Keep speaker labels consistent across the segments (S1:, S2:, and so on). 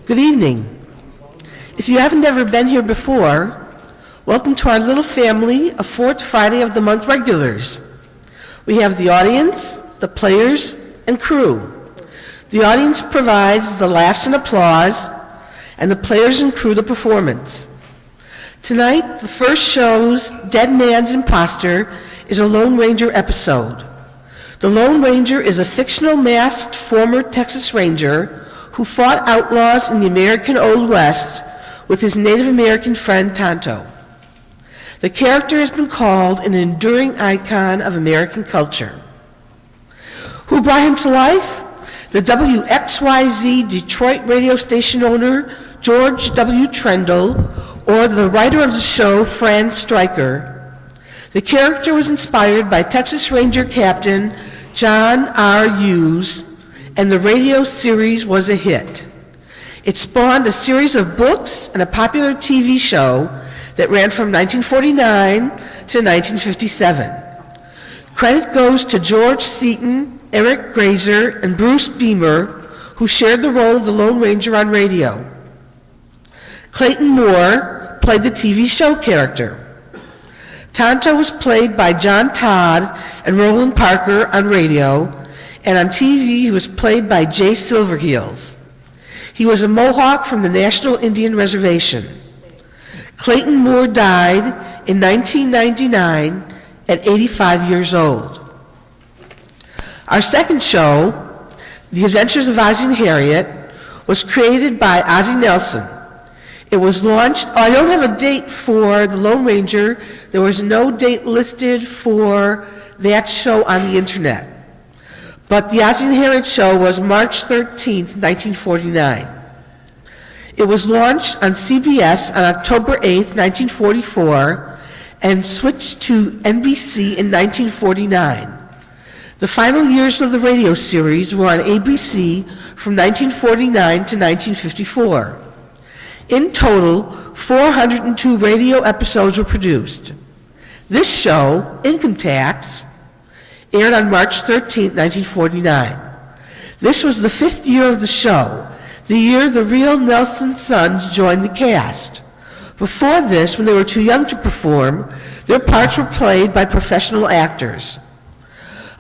S1: Good evening. If you haven't ever been here before, welcome to our little family of fourth Friday of the month regulars. We have the audience, the players, and crew. The audience provides the laughs and applause, and the players and crew the performance. Tonight, the first show's Dead Man's Imposter is a Lone Ranger episode. The Lone Ranger is a fictional masked former Texas Ranger who fought outlaws in the American Old West with his Native American friend Tonto. The character has been called an enduring icon of American culture. Who brought him to life? The WXYZ Detroit radio station owner, George W. Trendle, or the writer of the show, Fran Stryker. The character was inspired by Texas Ranger Captain John R. Hughes, and the radio series was a hit. It spawned a series of books and a popular TV show that ran from 1949 to 1957. Credit goes to George Seaton, Eric Grazer, and Bruce Beamer, who shared the role of the Lone Ranger on radio. Clayton Moore played the TV show character. Tonto was played by John Todd and Roland Parker on radio, and on TV he was played by Jay Silverheels. He was a Mohawk from the National Indian Reservation. Clayton Moore died in 1999 at 85 years old. Our second show, The Adventures of Ozzie and Harriet, was created by Ozzie Nelson. It was launched, I don't have a date for The Lone Ranger. There was no date listed for that show on the internet. But the Ozzie and Harriet show was March 13th, 1949. It was launched on CBS on October 8th, 1944, and switched to NBC in 1949. The final years of the radio series were on ABC from 1949 to 1954. In total, 402 radio episodes were produced. This show, Income Tax, aired on March 13, 1949. This was the 5th year of the show, the year the real Nelson sons joined the cast. Before this, when they were too young to perform, their parts were played by professional actors.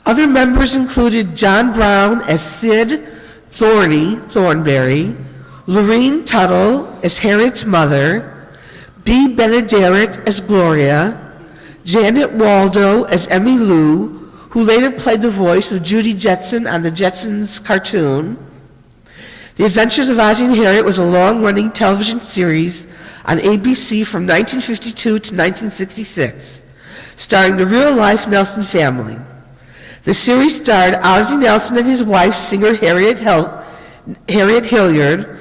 S1: Other members included John Brown as Sid Thornberry, Lorene Tuttle as Harriet's mother, Bea Benaderet as Gloria, Janet Waldo as Emmy Lou, who later played the voice of Judy Jetson on the Jetsons cartoon. The Adventures of Ozzie and Harriet was a long-running television series on ABC from 1952 to 1966, starring the real-life Nelson family. The series starred Ozzie Nelson and his wife, singer Harriet Hilliard,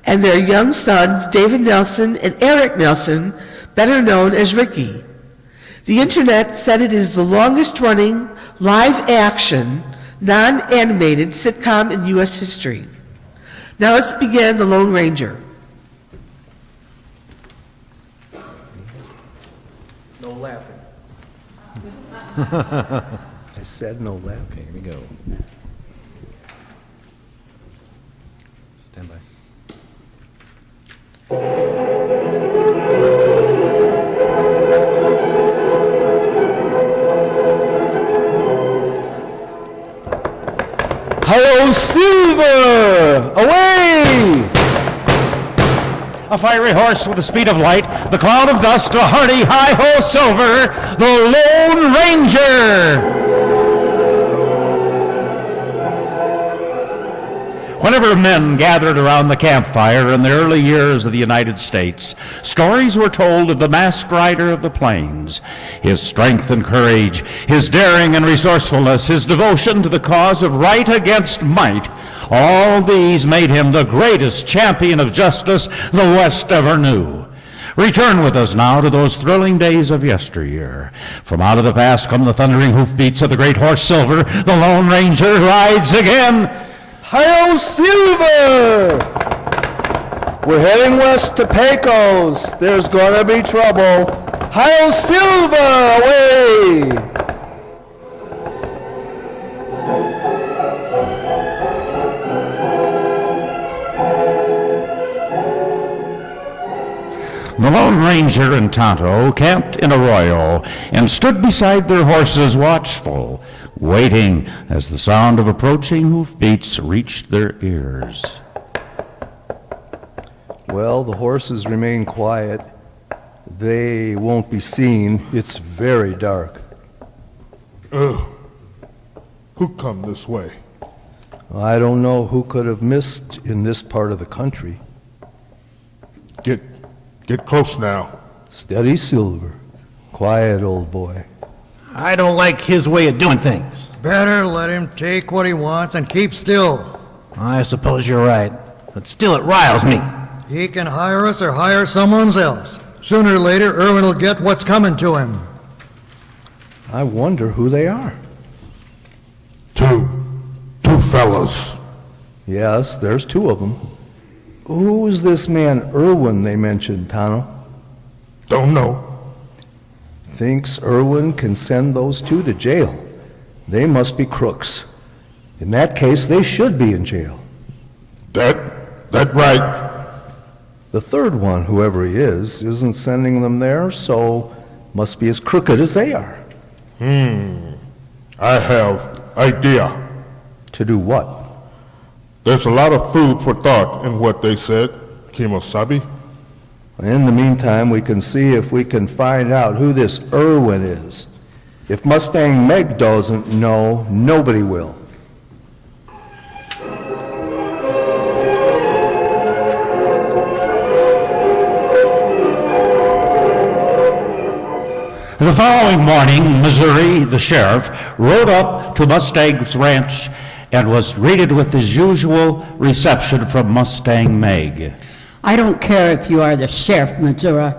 S1: and their young sons, David Nelson and Eric Nelson, better known as Ricky. The internet said it is the longest-running, live-action, non-animated sitcom in U.S. history. Now let's begin The Lone Ranger.
S2: No laughing.
S3: I said no laughing. Okay, here we go. Stand by.
S2: Hi-yo, Silver! Away!
S4: A fiery horse with the speed of light, the cloud of dust, a hearty hi-ho Silver, the Lone Ranger! Whenever men gathered around the campfire in the early years of the United States, stories were told of the masked rider of the plains, his strength and courage, his daring and resourcefulness, his devotion to the cause of right against might. All these made him the greatest champion of justice the West ever knew. Return with us now to those thrilling days of yesteryear. From out of the past come the thundering hoofbeats of the great horse Silver. The Lone Ranger rides again.
S2: Hi-yo, Silver! We're heading west to Pecos. There's gonna be trouble. Hi-yo, Silver! Away!
S4: The Lone Ranger and Tonto camped in arroyo and stood beside their horses watchful, waiting as the sound of approaching hoofbeats reached their ears.
S2: Well, the horses remain quiet. They won't be seen. It's very dark.
S5: Who come this way?
S2: I don't know who could have missed in this part of the country.
S5: Get close now.
S2: Steady, Silver. Quiet, old boy.
S6: I don't like his way of doing things.
S7: Better let him take what he wants and keep still.
S6: I suppose you're right, but still it riles me.
S7: He can hire us or hire someone else. Sooner or later, Irwin will get what's coming to him.
S2: I wonder who they are.
S5: Two fellas.
S2: Yes, there's two of them. Who is this man Irwin they mentioned, Tano?
S5: Don't know.
S2: Thinks Irwin can send those two to jail. They must be crooks. In that case, they should be in jail.
S5: That right.
S2: The third one, whoever he is, isn't sending them there, so must be as crooked as they are.
S5: I have idea.
S2: To do what?
S5: There's a lot of food for thought in what they said, Kimosabi.
S2: In the meantime, we can see if we can find out who this Irwin is. If Mustang Meg doesn't know, nobody will.
S4: The following morning, Missouri, the sheriff, rode up to Mustang's ranch and was greeted with his usual reception from Mustang Meg.
S8: I don't care if you are the sheriff, Missouri.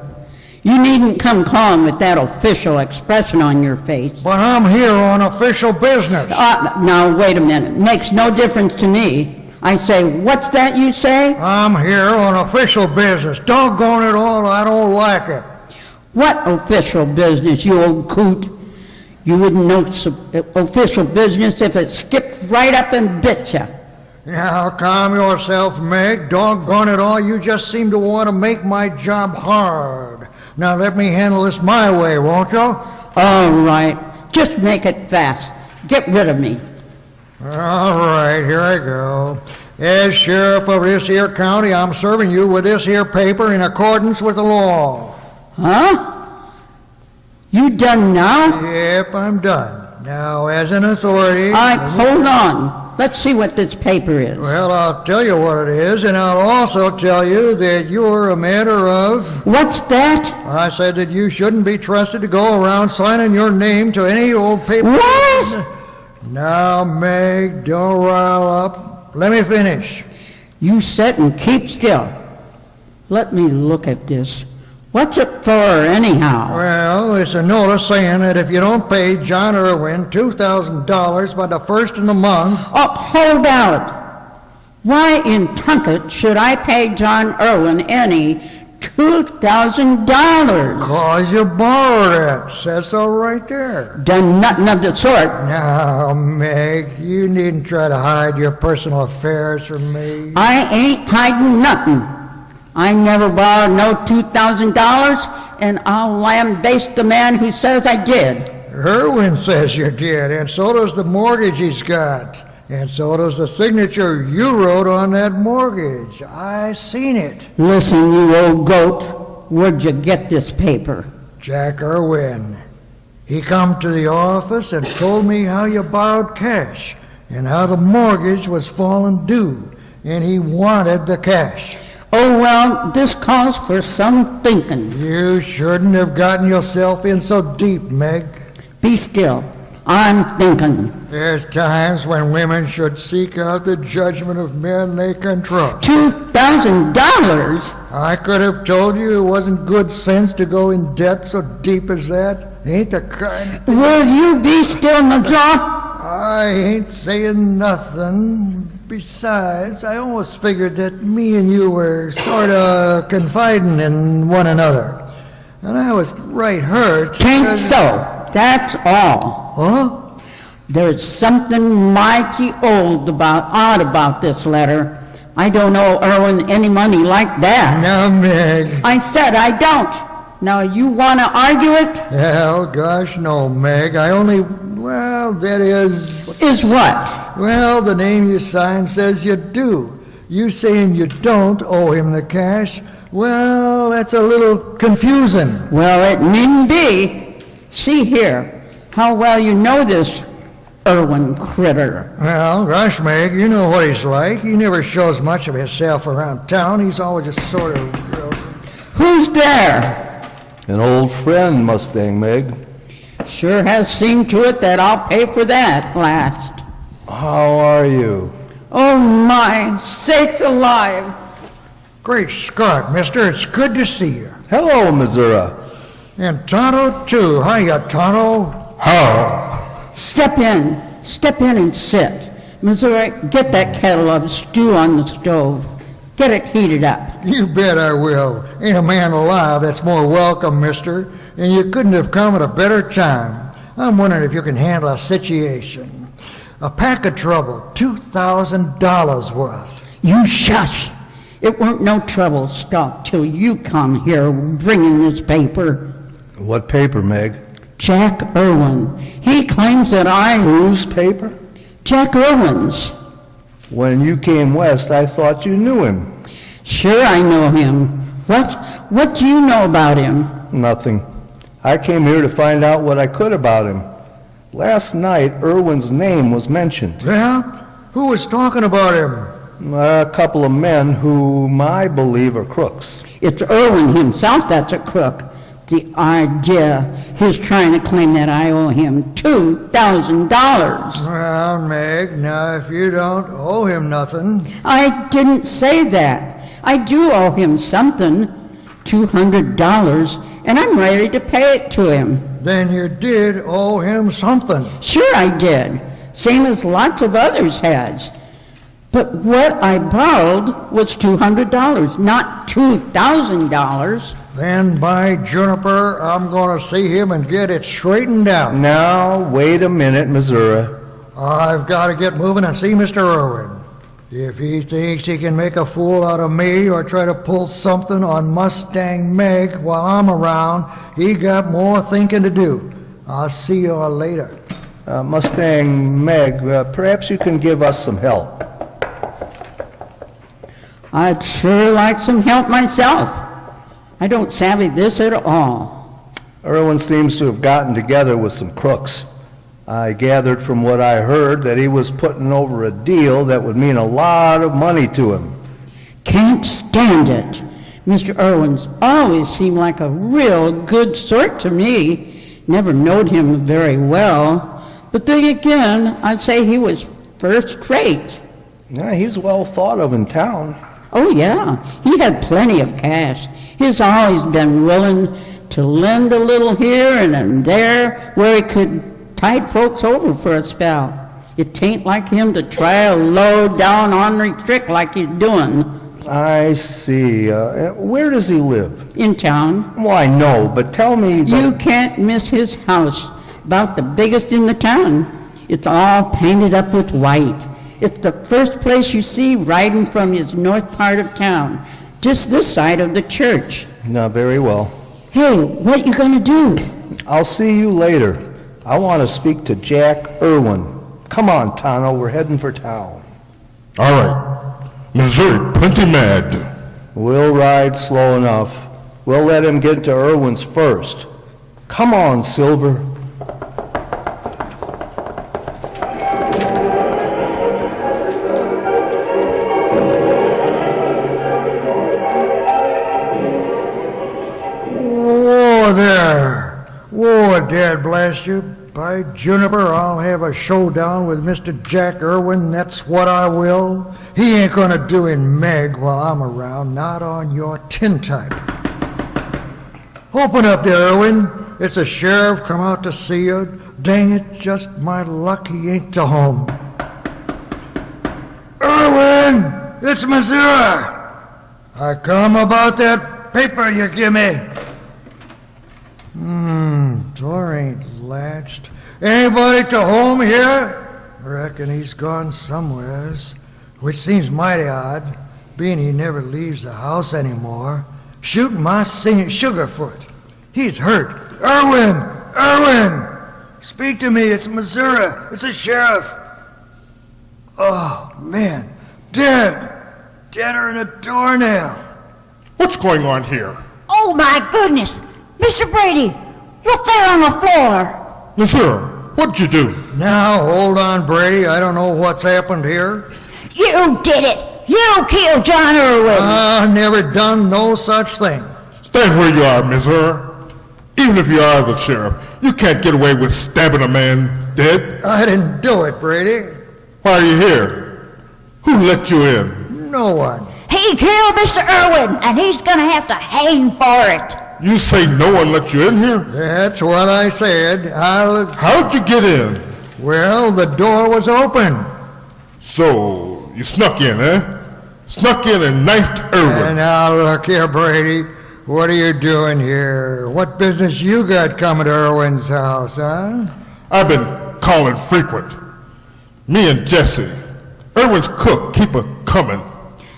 S8: You needn't come calling with that official expression on your face.
S7: But I'm here on official business.
S8: Now, wait a minute. Makes no difference to me. I say, what's that you say?
S7: I'm here on official business. Doggone it all, I don't like it.
S8: What official business, you old coot? You wouldn't know official business if it skipped right up and bit you.
S7: Now, calm yourself, Meg. Doggone it all, you just seem to want to make my job hard. Now, let me handle this my way, won't you?
S8: All right. Just make it fast. Get rid of me.
S7: All right, here I go. As sheriff of this here county, I'm serving you with this here paper in accordance with the law.
S8: Huh? You done now?
S7: Yep, I'm done. Now, as an authority...
S8: Hold on. Let's see what this paper is.
S7: Well, I'll tell you what it is, and I'll also tell you that you're a matter of...
S8: What's that?
S7: I said that you shouldn't be trusted to go around signing your name to any old paper...
S8: What?
S7: Now, Meg, don't rile up. Let me finish.
S8: You sit and keep still. Let me look at this. What's it for, anyhow?
S7: Well, it's a notice saying that if you don't pay John Irwin $2,000 by the first of the month...
S8: Oh, hold out. Why in Tunket should I pay John Irwin any $2,000?
S7: 'Cause you borrowed it. Says so right there.
S8: Done nothing of the sort.
S7: Now, Meg, you needn't try to hide your personal affairs from me.
S8: I ain't hiding nothing. I never borrowed no $2,000, and I'll lambaste the man who says I did.
S7: Irwin says you did, and so does the mortgage he's got. And so does the signature you wrote on that mortgage. I seen it.
S8: Listen, you old goat, where'd you get this paper?
S7: Jack Irwin. He come to the office and told me how you borrowed cash and how the mortgage was falling due, and he wanted the cash.
S8: Oh, well, this calls for some thinking.
S7: You shouldn't have gotten yourself in so deep, Meg.
S8: Be still. I'm thinking.
S7: There's times when women should seek out the judgment of men they can trust.
S8: $2,000?
S7: I could have told you it wasn't good sense to go in debt so deep as that. Ain't the kind...
S8: Will you be still, Major?
S7: I ain't saying nothing. Besides, I almost figured that me and you were sort of confiding in one another. And I was right hurt.
S8: Tain't so. That's all.
S7: Huh?
S8: There's something mighty odd about this letter, I don't owe Irwin any money like that.
S7: Now, Meg.
S8: I said I don't. Now you want to argue it?
S7: Well, gosh, no, Meg. I only, well, that is...
S8: Is what?
S7: Well, the name you signed says you do. You saying you don't owe him the cash, well, that's a little confusing.
S8: Well, it needn't be. See here, how well you know this Irwin critter.
S7: Well, gosh, Meg, you know what he's like. He never shows much of himself around town. He's always just sort of...
S8: Who's there?
S2: An old friend, Mustang Meg.
S8: Sure has seen to it that I'll pay for that last.
S2: How are you?
S8: Oh my sakes alive!
S7: Great Scott, mister, it's good to see you.
S2: Hello, Missouri.
S7: And Tonto, too. Hiya, Tonto.
S8: Step in and sit. Missouri, get that kettle of stew on the stove. Get it heated up.
S7: You bet I will. Ain't a man alive that's more welcome, mister, and you couldn't have come at a better time. I'm wondering if you can handle a situation. A pack of trouble, $2,000 worth.
S8: You shush. It weren't no trouble stop till you come here bringing this paper.
S2: What paper, Meg?
S8: Jack Irwin. He claims that
S2: Whose paper?
S8: Jack Irwin's.
S2: When you came west, I thought you knew him.
S8: Sure I know him. What do you know about him?
S2: Nothing. I came here to find out what I could about him. Last night, Irwin's name was mentioned.
S7: Yeah? Who was talking about him?
S2: A couple of men whom I believe are crooks.
S8: It's Irwin himself that's a crook. The idea he's trying to claim that I owe him $2,000.
S7: Well, Meg, now if you don't owe him nothing...
S8: I didn't say that. I do owe him something, $200, and I'm ready to pay it to him.
S7: Then you did owe him something.
S8: Sure I did, same as lots of others has. But what I borrowed was $200, not $2,000.
S7: Then, by Juniper, I'm going to see him and get it straightened out.
S2: Now, wait a minute, Missouri.
S7: I've got to get moving and see Mr. Irwin. If he thinks he can make a fool out of me or try to pull something on Mustang Meg while I'm around, he got more thinking to do. I'll see you all later.
S2: Mustang Meg, perhaps you can give us some help.
S8: I'd sure like some help myself. I don't savvy this at all.
S2: Irwin seems to have gotten together with some crooks. I gathered from what I heard that he was putting over a deal that would mean a lot of money to him.
S8: Can't stand it. Mr. Irwin's always seemed like a real good sort to me. Never knowed him very well. But then again, I'd say he was first rate.
S2: Yeah, he's well thought of in town.
S8: Oh yeah, he had plenty of cash. He's always been willing to lend a little here and then there where he could tide folks over for a spell. It tain't like him to try a low-down ornery trick like he's doing.
S2: I see. Where does he live?
S8: In town.
S2: Why, no, but tell me...
S8: You can't miss his house, about the biggest in the town. It's all painted up with white. It's the first place you see riding from his north part of town, just this side of the church.
S2: No, very well.
S8: Hey, what you gonna do?
S2: I'll see you later. I want to speak to Jack Irwin. Come on, Tano, we're heading for town.
S5: All right. Missouri, plenty mad.
S2: We'll ride slow enough. We'll let him get to Irwin's first. Come on, Silver.
S7: Whoa there. Whoa, Dad blast you. By Juniper, I'll have a showdown with Mr. Jack Irwin, that's what I will. He ain't gonna do in Meg while I'm around, not on your tintype. Open up there, Irwin. It's the sheriff come out to see you. Dang it, just my luck he ain't to home. Irwin, it's Missouri. I come about that paper you give me. Door ain't latched. Anybody to home here? I reckon he's gone somewheres, which seems mighty odd. being he never leaves the house anymore, shooting my singing Sugarfoot. He's hurt. Irwin! Irwin! Speak to me, it's Missouri. It's the sheriff. Oh, man. Dead. Deader than a doornail.
S5: What's going on here?
S9: Oh, my goodness! Mr. Brady, look there on the floor!
S5: Monsieur, what'd you do?
S7: Now, hold on, Brady. I don't know what's happened here.
S9: You did it! You killed John Irwin!
S7: I've never done no such thing.
S5: Stand where you are, Monsieur. Even if you are the sheriff, you can't get away with stabbing a man dead.
S7: I didn't do it, Brady.
S5: Why are you here? Who let you in?
S7: No one.
S9: He killed Mr. Irwin, and he's gonna have to hang for it!
S5: You say no one let you in here?
S7: That's what I said.
S5: How'd you get in?
S7: Well, the door was open.
S5: So, you snuck in, eh? Snuck in and knifed Irwin.
S7: And now look here, Brady. What are you doing here? What business you got coming to Irwin's house, huh?
S5: I've been calling frequent. Me and Jesse. Irwin's cook keep a coming.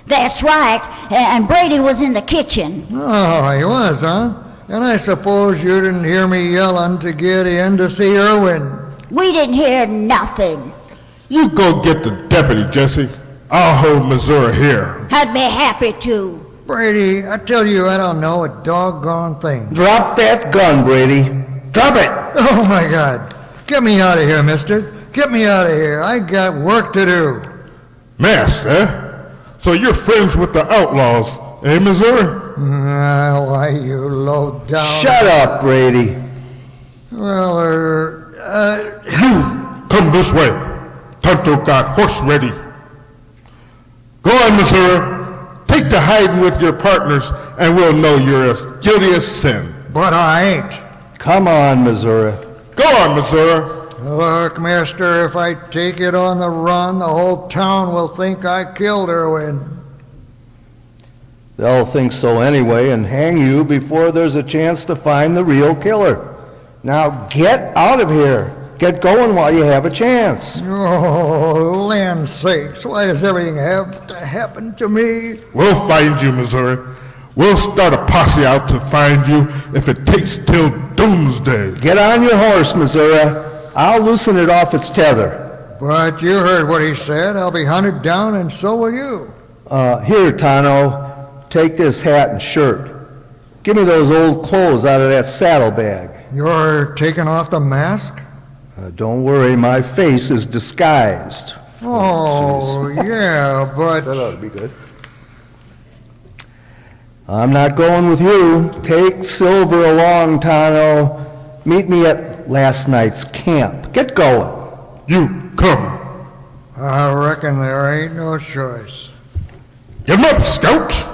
S9: That's right, and Brady was in the kitchen.
S7: Oh, he was, huh? And I suppose you didn't hear me yelling to get in to see Irwin.
S9: We didn't hear nothing.
S5: You go get the deputy, Jesse. I'll hold Missouri here.
S9: I'd be happy to.
S7: Brady, I tell you, I don't know a doggone thing.
S2: Drop that gun, Brady. Drop it!
S7: Oh, my God. Get me out of here, mister. Get me out of here. I got work to do.
S5: Masked, eh? So you're friends with the outlaws, eh, Missouri?
S7: Why, you low down.
S2: Shut up, Brady.
S7: Well,
S5: You come this way. Tonto got horse ready. Go on, Missouri. Take to hiding with your partners, and we'll know you're as guilty as sin.
S7: but I ain't.
S2: Come on, Missouri.
S5: Go on, Missouri.
S7: Look, mister, if I take it on the run, the whole town will think I killed Irwin.
S2: They'll think so anyway and hang you before there's a chance to find the real killer. Now get out of here. Get going while you have a chance.
S7: Oh, land sakes, why does everything have to happen to me?
S5: We'll find you, Missouri. We'll start a posse out to find you if it takes till doomsday.
S2: Get on your horse, Missouri. I'll loosen it off its tether.
S7: But you heard what he said. I'll be hunted down, and so will you.
S2: Here, Tano, take this hat and shirt. Give me those old clothes out of that saddlebag.
S7: You're taking off the mask?
S2: Don't worry, my face is disguised.
S7: Oh, yeah, but...
S2: That ought to be good. I'm not going with you. Take Silver along, Tano. Meet me at last night's camp. Get going.
S5: You come.
S7: I reckon there ain't no choice.
S5: Get 'em up, scouts.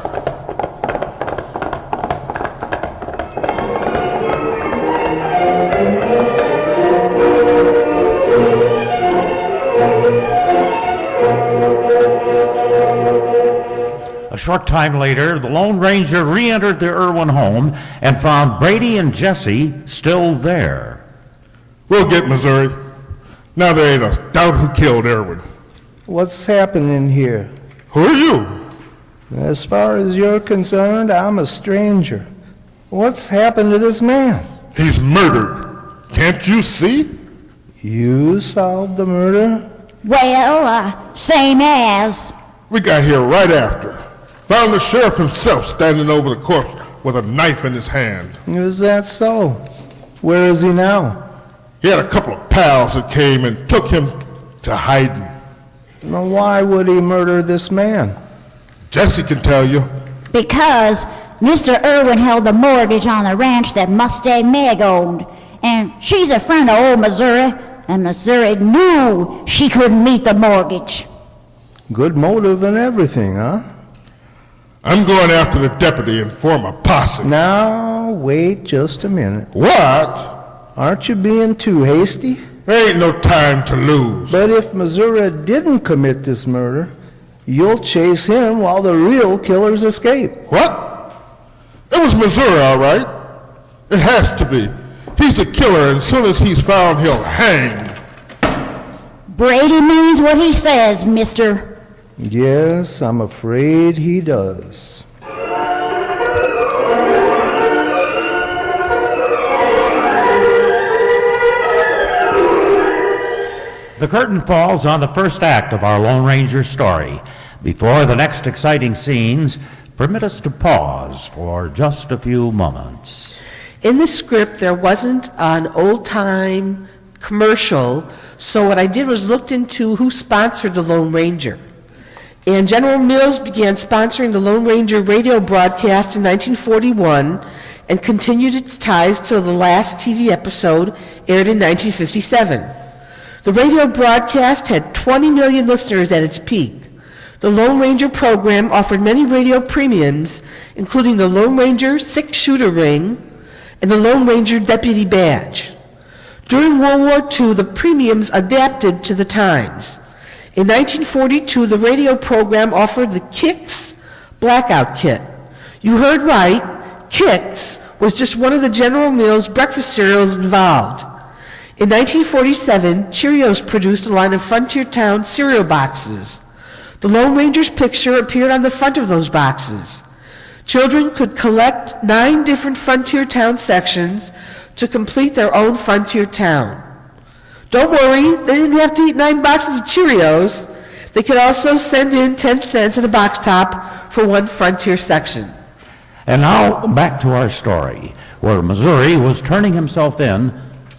S4: A short time later, the Lone Ranger re-entered the Irwin home and found Brady and Jesse still there.
S5: We'll get Missouri. Now there ain't a doubt who killed Irwin.
S2: What's happening here?
S5: Who are you?
S2: As far as you're concerned, I'm a stranger. What's happened to this man?
S5: He's murdered. Can't you see?
S2: You solved the murder?
S9: Well, same as.
S5: We got here right after. Found the sheriff himself standing over the corpse with a knife in his hand.
S2: Is that so? Where is he now?
S5: He had a couple of pals that came and took him to hiding.
S2: Now, why would he murder this man?
S5: Jesse can tell you.
S9: Because Mr. Irwin held the mortgage on the ranch that Mustang Meg owned. And she's a friend of old Missouri, and Missouri knew she couldn't meet the mortgage.
S2: Good motive and everything, huh?
S5: I'm going after the deputy and form a posse.
S2: Now, wait just a minute.
S5: What?
S2: Aren't you being too hasty?
S5: There ain't no time to lose.
S2: But if Missouri didn't commit this murder, you'll chase him while the real killers escape.
S5: What? It was Missouri, all right. It has to be. He's the killer, and as soon as he's found, he'll hang.
S9: Brady means what he says, mister.
S2: Yes, I'm afraid he does.
S4: The curtain falls on the first act of our Lone Ranger story. Before the next exciting scenes, permit us to pause for just a few moments.
S1: In the script, there wasn't an old-time commercial, so what I did was looked into who sponsored the Lone Ranger. And General Mills began sponsoring the Lone Ranger radio broadcast in 1941 and continued its ties till the last TV episode aired in 1957. The radio broadcast had 20 million listeners at its peak. The Lone Ranger program offered many radio premiums, including the Lone Ranger six-shooter ring and the Lone Ranger deputy badge. During World War II, the premiums adapted to the times. In 1942, the radio program offered the Kix Blackout Kit. You heard right, Kix was just one of the General Mills breakfast cereals involved. In 1947, Cheerios produced a line of Frontier Town cereal boxes. The Lone Ranger's picture appeared on the front of those boxes. Children could collect 9 different Frontier Town sections to complete their own Frontier Town. Don't worry, they didn't have to eat 9 boxes of Cheerios. They could also send in 10 cents in a box top for one Frontier section.
S4: And now back to our story, where Missouri was turning himself in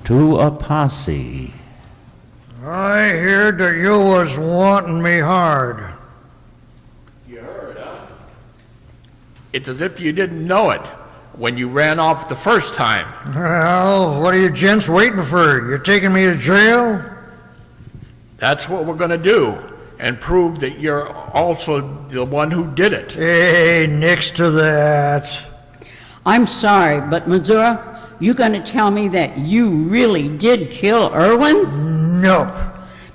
S4: to a posse.
S7: I heard that you was wanting me hard.
S10: It's as if you didn't know it when you ran off the first time.
S7: Well, what are you gents waiting for? You taking me to jail?
S10: That's what we're going to do, and prove that you're also the one who did it.
S7: Hey, next to that.
S8: I'm sorry, but Missouri, you gonna tell me that you really did kill Irwin?
S7: Nope.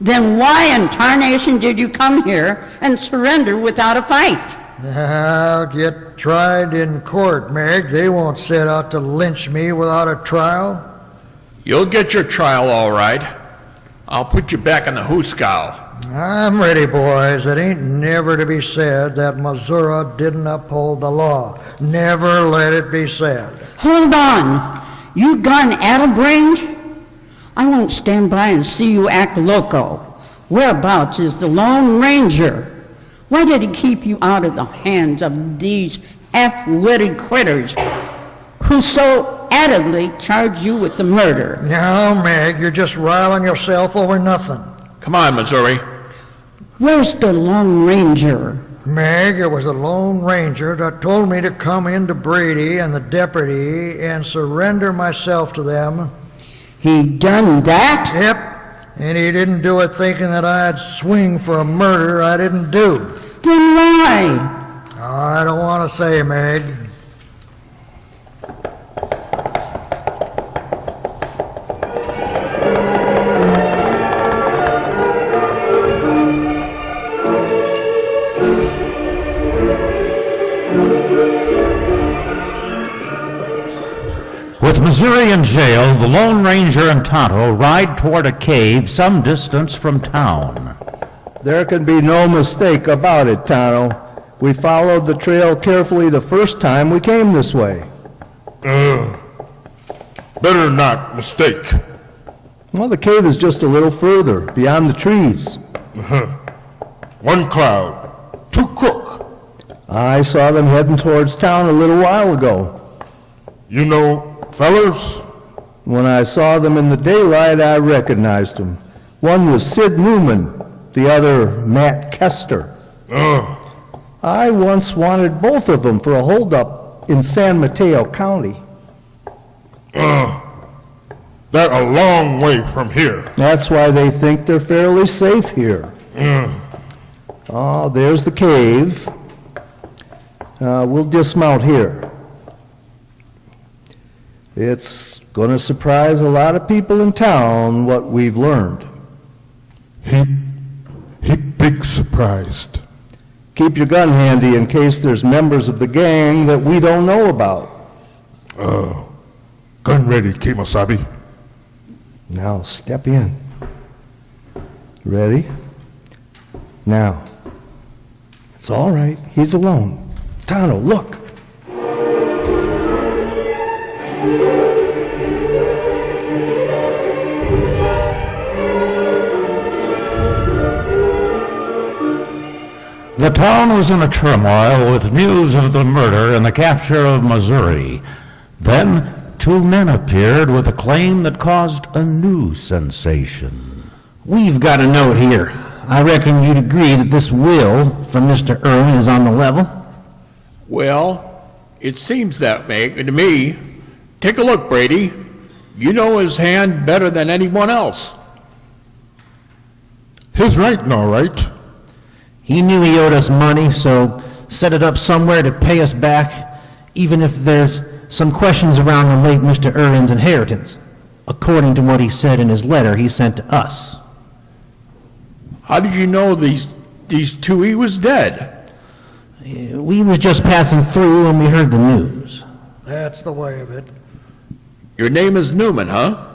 S8: Then why in tarnation did you come here and surrender without a fight?
S7: I'll get tried in court, Meg. They won't set out to lynch me without a trial.
S10: You'll get your trial all right. I'll put you back in the hoosegow.
S7: I'm ready, boys. It ain't never to be said that Missouri didn't uphold the law. Never let it be said.
S8: Hold on. You gone addle-brained? I won't stand by and see you act loco. Whereabouts is the Lone Ranger? Why did he keep you out of the hands of these half-witted critters who so addedly charge you with the murder?
S7: Now, Meg, you're just riling yourself over nothing.
S10: Come on, Missouri.
S8: Where's the Lone Ranger?
S7: Meg, it was the Lone Ranger that told me to come into Brady and the deputy and surrender myself to them.
S8: He done that?
S7: Yep, and he didn't do it thinking that I'd swing for a murder I didn't do.
S8: Then why?
S7: I don't want to say, Meg.
S4: With Missouri in jail, the Lone Ranger and Tonto ride toward a cave some distance from town.
S2: There can be no mistake about it, Tonto. We followed the trail carefully the first time we came this way.
S5: Better not mistake.
S2: Well, the cave is just a little further, beyond the trees.
S5: One cloud, two crook.
S2: I saw them heading towards town a little while ago.
S5: You know, fellers?
S2: When I saw them in the daylight, I recognized them. One was Sid Newman, the other Matt Kester. I once wanted both of them for a holdup in San Mateo County.
S5: That a long way from here.
S2: That's why they think they're fairly safe here. Oh, there's the cave. We'll dismount here. It's going to surprise a lot of people in town what we've learned.
S5: He big surprised.
S2: Keep your gun handy in case there's members of the gang that we don't know about.
S5: Gun ready, Kemosabe.
S2: Now step in. Ready? Now, It's all right. He's alone. Tonto, look.
S4: The town was in a turmoil with news of the murder and the capture of Missouri. Then, two men appeared with a claim that caused a new sensation.
S6: We've got a note here. I reckon you'd agree that this will from Mr. Irwin is on the level.
S10: Well, it seems that way to me. Take a look, Brady. You know his hand better than anyone else.
S5: His writing, all right.
S6: He knew he owed us money, so set it up somewhere to pay us back, even if there's some questions around the late Mr. Irwin's inheritance, according to what he said in his letter he sent to us.
S10: How did you know these two? He was dead.
S6: We was just passing through when we heard the news.
S7: That's the way of it.
S10: Your name is Newman, huh?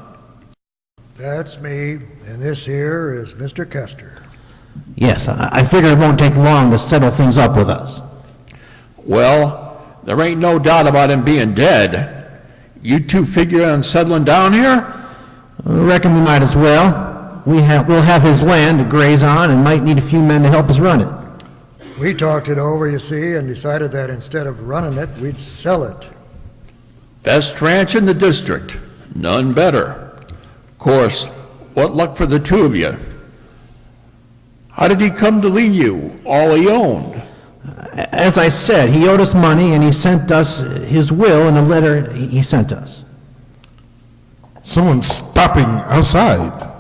S7: That's me, and this here is Mr. Kester.
S6: Yes, I figure it won't take long to settle things up with us.
S10: Well, there ain't no doubt about him being dead. You two figure on settling down here?
S6: I reckon we might as well. We'll have his land to graze on and might need a few men to help us run it.
S7: We talked it over, you see, and decided that instead of running it, we'd sell it.
S10: Best ranch in the district. None better. Of course, what luck for the two of you. How did he come to leave you all he owned?
S6: As I said, he owed us money and he sent us his will in a letter he sent us.
S5: Someone's stopping outside.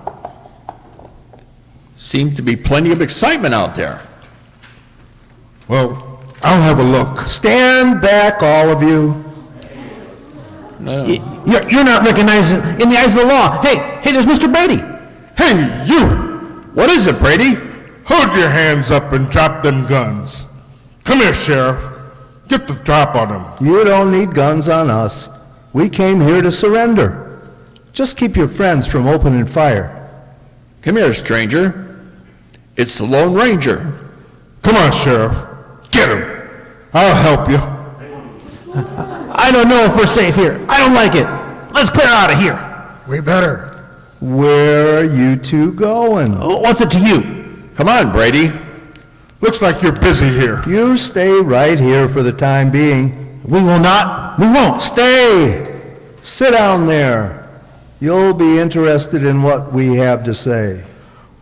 S10: Seems to be plenty of excitement out there.
S5: Well, I'll have a look.
S2: Stand back, all of you.
S10: No.
S6: You're not recognized in the eyes of the law. Hey, there's Mr. Brady.
S5: Hey, you!
S10: What is it, Brady?
S5: Hold your hands up and drop them guns. Come here, Sheriff. Get the drop on him.
S2: You don't need guns on us. We came here to surrender. Just keep your friends from opening fire.
S10: Come here, stranger. It's the Lone Ranger.
S5: Come on, Sheriff. Get him. I'll help you.
S6: I don't know if we're safe here. I don't like it. Let's clear out of here.
S7: We better.
S2: Where are you two going?
S6: What's it to you?
S10: Come on, Brady.
S5: Looks like you're busy here.
S2: You stay right here for the time being.
S6: We will not. We won't.
S2: Stay! Sit down there. You'll be interested in what we have to say.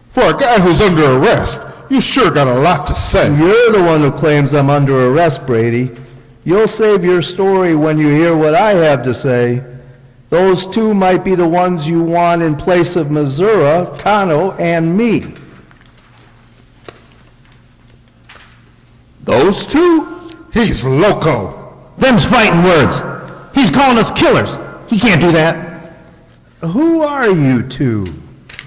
S5: For a guy who's under arrest, you sure got a lot to say.
S2: You're the one who claims I'm under arrest, Brady. You'll save your story when you hear what I have to say. Those two might be the ones you want in place of Missouri, Tonto, and me.
S10: Those two?
S5: He's loco.
S6: Them's fighting words. He's calling us killers. He can't do that.
S2: Who are you two?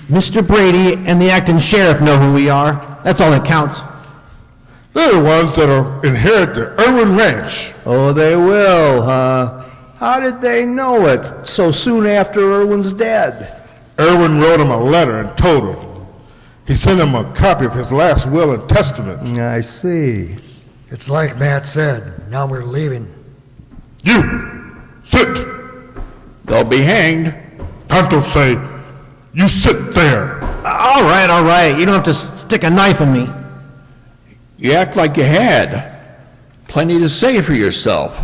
S6: Mr. Brady and the acting sheriff know who we are. That's all that counts.
S5: They're the ones that'll inherit the Irwin Ranch.
S2: Oh, they will, huh? How did they know it so soon after Irwin's dead?
S5: Irwin wrote him a letter and told him. He sent him a copy of his last will and testament.
S2: I see.
S7: It's like Matt said. Now we're leaving.
S5: You, sit.
S10: They'll be hanged.
S5: Tonto say, you sit there.
S6: All right. You don't have to stick a knife in me.
S10: You act like you had. Plenty to say for yourself.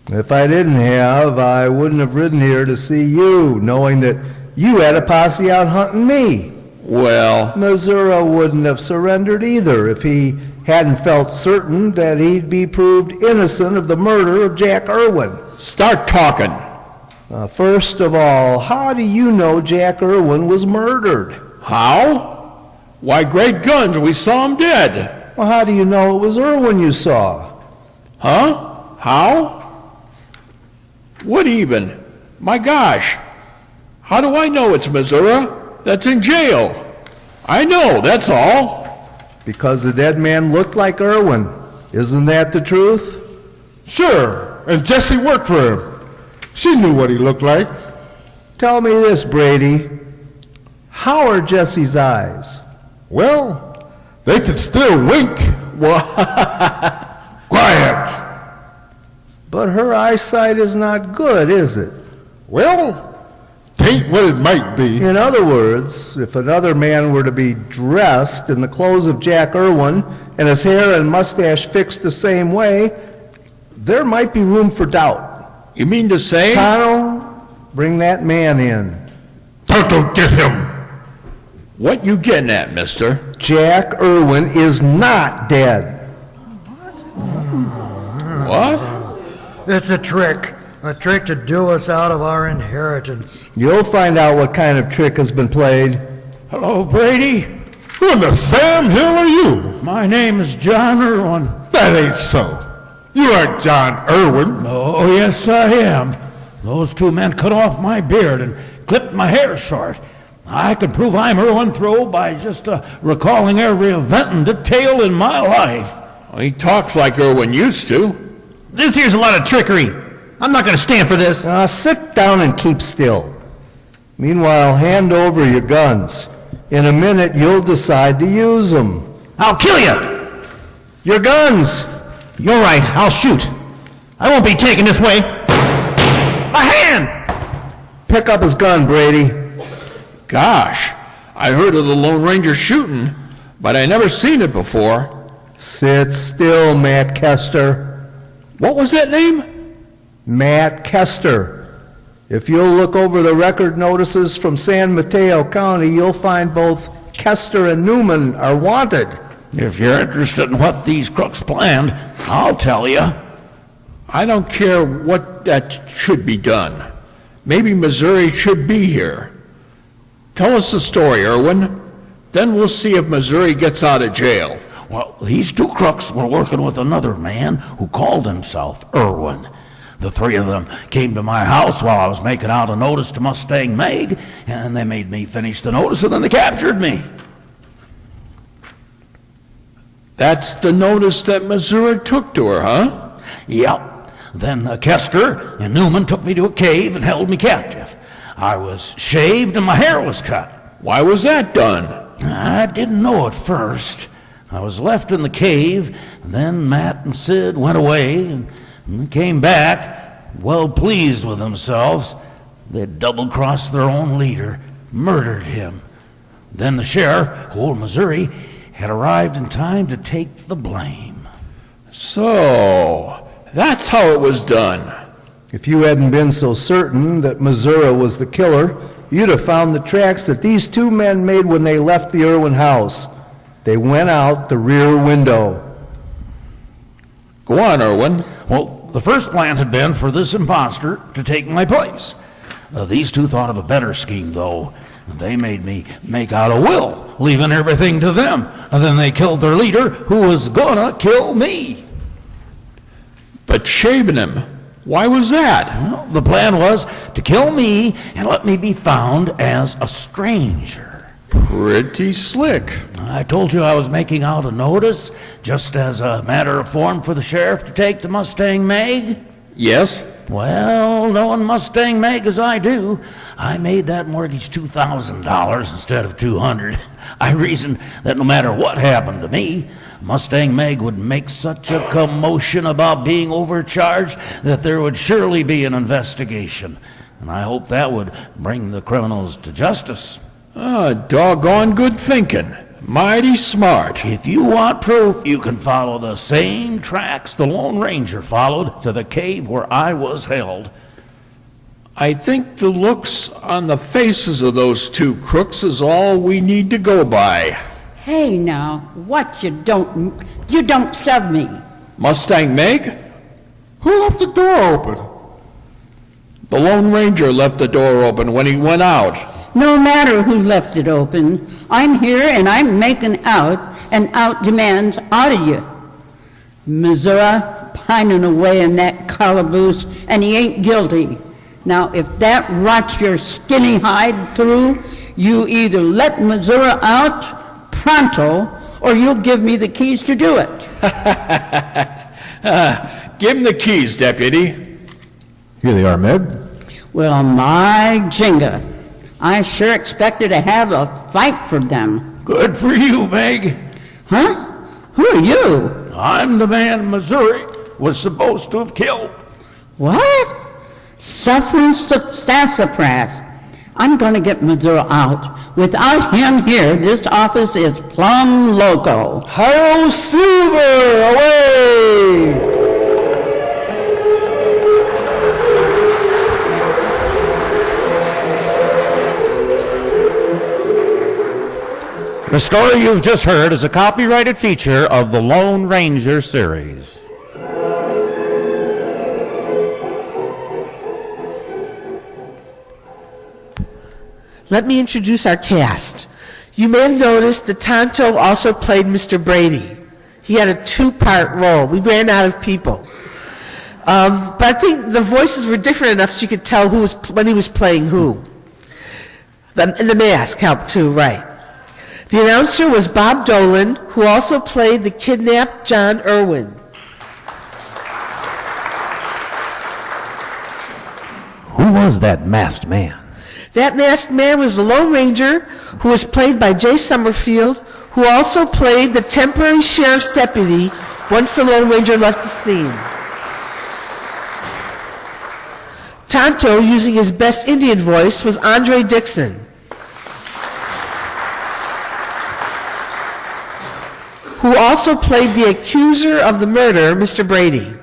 S2: If I didn't have, I wouldn't have ridden here to see you, knowing that you had a posse out hunting me.
S10: Well,
S2: Missouri wouldn't have surrendered either if he hadn't felt certain that he'd be proved innocent of the murder of Jack Irwin.
S10: start talking.
S2: First of all, how do you know Jack Irwin was murdered?
S10: How? Why, great guns, we saw him dead.
S2: Well, how do you know it was Irwin you saw?
S10: Huh? How? What even? My gosh. How do I know it's Missouri that's in jail? I know, that's all.
S2: Because the dead man looked like Irwin. Isn't that the truth?
S5: Sure, and Jessie worked for him. She knew what he looked like.
S2: Tell me this, Brady. How are Jesse's eyes?
S5: Well, They can still wink. Quiet.
S2: But her eyesight is not good, is it?
S5: Well, tain't what it might be.
S2: In other words, if another man were to be dressed in the clothes of Jack Irwin and his hair and mustache fixed the same way, there might be room for doubt.
S10: You mean to say?
S2: Tonto, bring that man in.
S5: Tonto, get him.
S10: What you getting at, mister?
S2: Jack Irwin is not dead.
S10: What?
S7: It's a trick to do us out of our inheritance.
S2: You'll find out what kind of trick has been played.
S4: Hello, Brady.
S5: Who in the Sam Hill are you?
S4: My name is John Irwin.
S5: That ain't so. You aren't John Irwin.
S4: Oh, yes, I am. Those two men cut off my beard and clipped my hair short. I could prove I'm Irwin through by just recalling every event and detail in my life.
S10: Well, he talks like Irwin used to.
S6: This here's a lot of trickery. I'm not going to stand for this.
S2: Sit down and keep still. Meanwhile, hand over your guns. In a minute, you'll decide to use them.
S6: I'll kill you.
S2: Your guns!
S6: You're right, I'll shoot. I won't be taken this way. My hand!
S2: Pick up his gun, Brady.
S10: Gosh, I heard of the Lone Ranger shooting, but I never seen it before.
S2: Sit still, Matt Kester.
S10: What was that name?
S2: Matt Kester. If you'll look over the record notices from San Mateo County, you'll find both Kester and Newman are wanted.
S4: If you're interested in what these crooks planned, I'll tell you.
S10: I don't care what that should be done. Maybe Missouri should be here. Tell us the story, Irwin. Then we'll see if Missouri gets out of jail.
S4: Well, these two crooks were working with another man who called himself Irwin. The three of them came to my house while I was making out a notice to Mustang Meg, and they made me finish the notice, and then they captured me.
S10: That's the notice that Missouri took to her, huh?
S4: Yep. Then Kester and Newman took me to a cave and held me captive. I was shaved and my hair was cut.
S10: Why was that done?
S4: I didn't know at first. I was left in the cave, and then Matt and Sid went away and came back, well pleased with themselves. They'd double-crossed their own leader, murdered him. Then the sheriff, old Missouri, had arrived in time to take the blame.
S10: So, that's how it was done.
S2: If you hadn't been so certain that Missouri was the killer, you'd have found the tracks that these two men made when they left the Irwin house. They went out the rear window.
S10: Go on, Irwin.
S4: Well, the first plan had been for this imposter to take my place. These two thought of a better scheme, though. They made me make out a will, leaving everything to them. And then they killed their leader, who was gonna kill me.
S10: But shaving him, why was that?
S4: Well, the plan was to kill me and let me be found as a stranger.
S10: Pretty slick.
S4: I told you I was making out a notice, just as a matter of form for the sheriff to take to Mustang Meg.
S10: Yes?
S4: Well, knowing Mustang Meg as I do, I made that mortgage $2,000 instead of $200. I reasoned that no matter what happened to me, Mustang Meg would make such a commotion about being overcharged that there would surely be an investigation. And I hoped that would bring the criminals to justice.
S10: Doggone good thinking. Mighty smart.
S4: If you want proof, you can follow the same tracks the Lone Ranger followed to the cave where I was held.
S10: I think the looks on the faces of those two crooks is all we need to go by.
S8: Hey now, what you don't shove me.
S10: Mustang Meg?
S5: Who left the door open?
S10: The Lone Ranger left the door open when he went out.
S8: No matter who left it open, I'm here and I'm making out and out demands out of you. Missouri pining away in that calaboose and he ain't guilty. Now, if that rots your skinny hide through, you either let Missouri out pronto or you'll give me the keys to do it.
S10: Give him the keys, deputy.
S6: Here they are, Meg.
S8: Well, my jinga. I sure expected to have a fight for them.
S4: Good for you, Meg.
S8: Huh? Who are you?
S4: I'm the man Missouri was supposed to have killed.
S8: What? Suffering sassafras. I'm going to get Missouri out. Without him here, this office is plumb loco.
S2: Hi-yo, Silver, away!
S4: The story you've just heard is a copyrighted feature of the Lone Ranger series.
S1: Let me introduce our cast. You may have noticed that Tonto also played Mr. Brady. He had a two-part role. We ran out of people. But I think the voices were different enough so you could tell who was, when he was playing who. And the mask helped too, right. The announcer was Bob Dolan, who also played the kidnapped John Irwin.
S3: Who was that masked man?
S1: That masked man was the Lone Ranger, who was played by Jay Summerfield, who also played the temporary sheriff's deputy once the Lone Ranger left the scene. Tonto, using his best Indian voice, was Andre Dixon, who also played the accuser of the murder, Mr. Brady.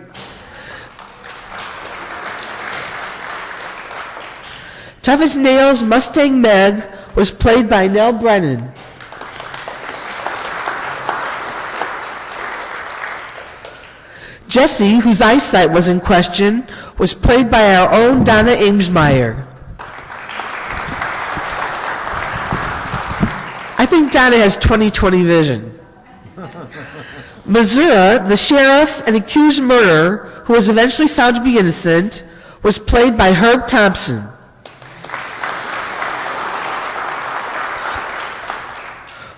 S1: Tough as Nails Mustang Meg was played by Nell Brennan. Jesse, whose eyesight was in question, was played by our own Donna Amesmeyer. I think Donna has 20/20 vision. Missouri, the sheriff and accused murderer, who was eventually found to be innocent, was played by Herb Thompson.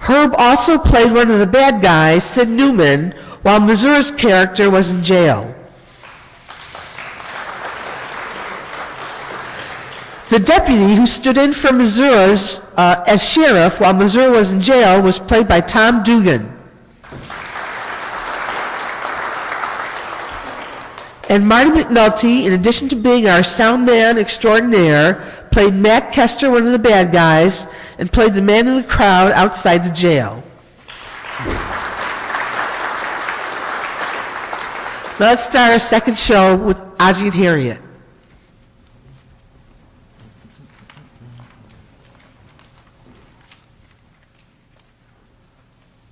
S1: Herb also played one of the bad guys, Sid Newman, while Missouri's character was in jail. The deputy who stood in for Missouri's as sheriff while Missouri was in jail was played by Tom Dugan. And Marty McNulty, in addition to being our sound man extraordinaire, played Matt Kester, one of the bad guys, and played the man in the crowd outside the jail. Now let's start our second show with Ozzie and Harriet.